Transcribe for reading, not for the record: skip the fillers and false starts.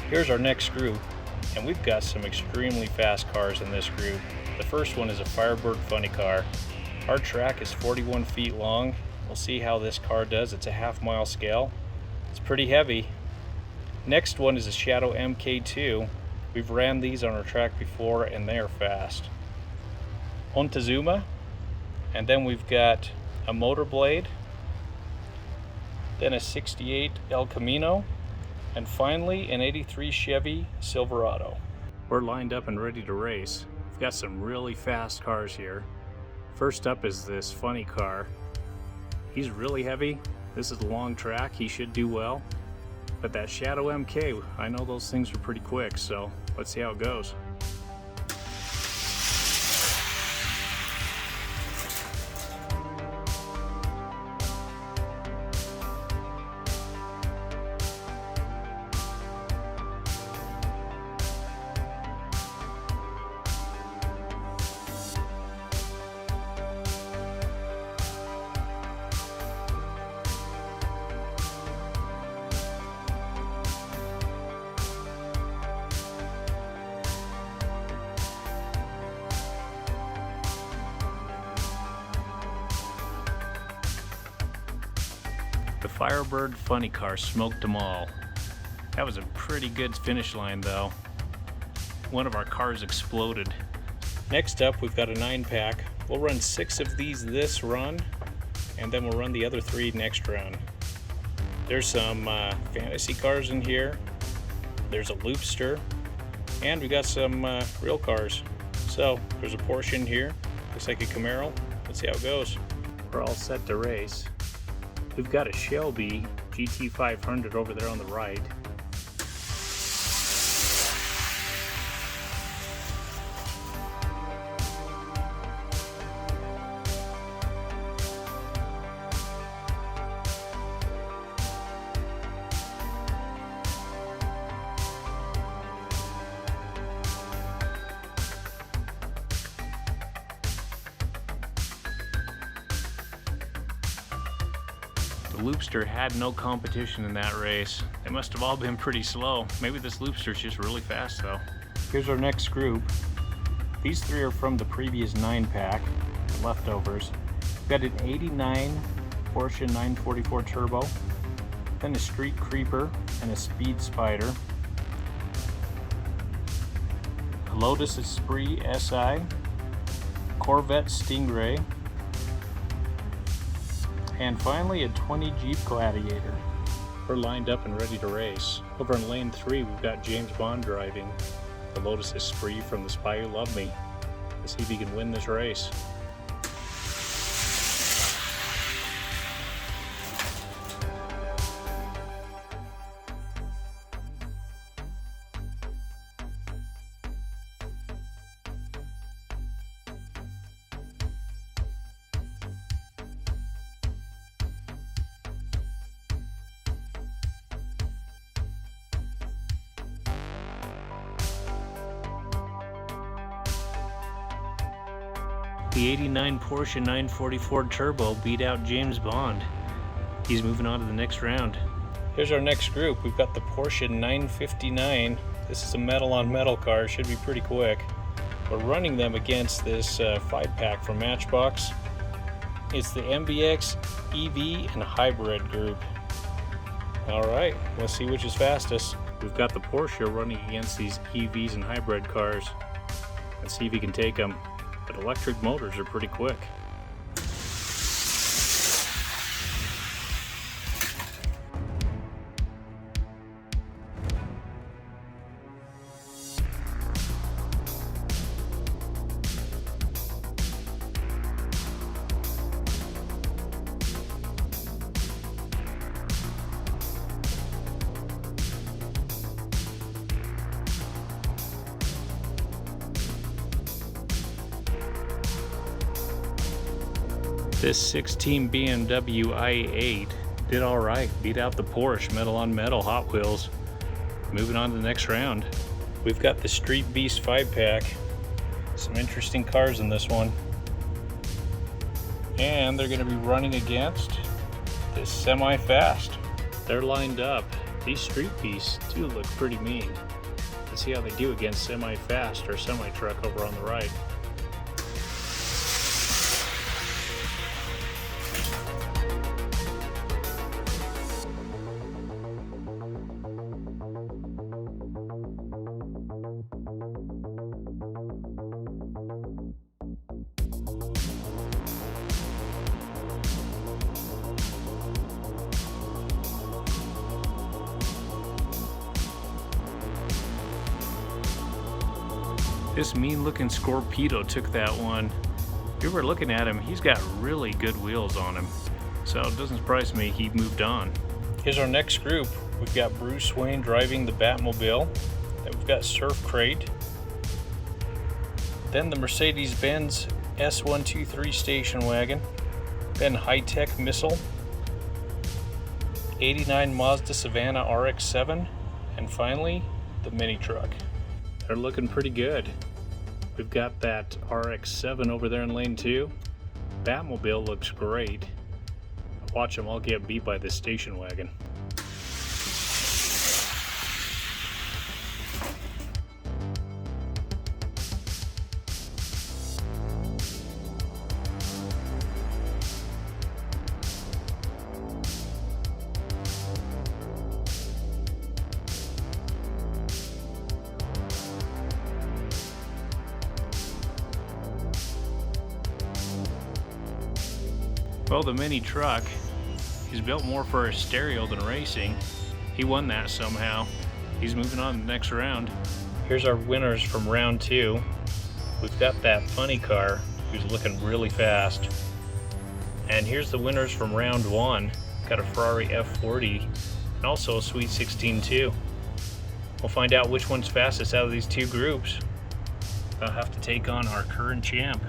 Here's our next group, and we've got some extremely fast cars in this group. The first one is a Firebird funny car. Our track is 41 feet long. We'll see how this car does. It's a half-mile scale. It's pretty heavy. Next one is a Shadow MK2. We've ran these on our track before and they are fast. Ontezuma, and then we've got a Motorblade, then a 68 El Camino, and finally an 83 Chevy Silverado. We're lined up and ready to race. We've got some really fast cars here. First up is this funny car. He's really heavy. This is a long track. He should do well. But that Shadow MK, I know those things are pretty quick, so let's see how it goes. The Firebird funny car smoked them all. That was a pretty good finish line though. One of our cars exploded. Next up we've got a 9-pack. We'll run 6 of these this run, and then we'll run the other 3 next round. There's some fantasy cars in here. There's a Loopster, and we got some real cars. So there's a Porsche in here. Looks like a Camaro. Let's see how it goes. We're all set to race. We've got a Shelby GT500 over there on the right. The Loopster had no competition in that race. They must have all been pretty slow. Maybe this Loopster's just really fast though. Here's our next group. These 3 are from the previous 9-pack, leftovers. We've got an 89 Porsche 944 Turbo, then a Street Creeper and a Speed Spider, a Lotus Esprit SI, Corvette Stingray, and finally a 20 Jeep Gladiator. We're lined up and ready to race. Over in lane 3 we've got James Bond driving the Lotus Esprit from The Spy Who Loved Me. Let's see if he can win this race. The 89 Porsche 944 Turbo beat out James Bond. He's moving on to the next round. Here's our next group. We've got the Porsche 959. This is a metal on metal car, should be pretty quick. We're running them against this 5-pack from Matchbox. It's the MBX, EV, and Hybrid group. Alright, let's see which is fastest. We've got the Porsche running against these EVs and hybrid cars. Let's see if he can take them. But electric motors are pretty quick. This 16 BMW i8 did all right, beat out the Porsche metal on metal Hot Wheels. Moving on to the next round. We've got the Street Beast 5-pack. Some interesting cars in this one. And they're going to be running against this semi-fast. They're lined up. These street beasts do look pretty mean. Let's see how they do against semi-fast or semi-truck over on the right. This mean looking Scorpedo took that one. If you were looking at him, he's got really good wheels on him. So it doesn't surprise me he moved on. Here's our next group. We've got Bruce Wayne driving the Batmobile. Then we've got Surf Crate. Then the Mercedes-Benz S123 station wagon. Then High-Tech Missile. 89 Mazda Savannah RX-7. And finally, the mini truck. They're looking pretty good. We've got that RX-7 over there in lane 2. Batmobile looks great. Watch them all get beat by this station wagon. Well, the mini truck is built more for a stereo than racing. He won that somehow. He's moving on to the next round. Here's our winners from round 2. We've got that funny car who's looking really fast. And here's the winners from round 1. Got a Ferrari F40 and also a Sweet 16 too. We'll find out which one's fastest out of these two groups. They'll have to take on our current champ.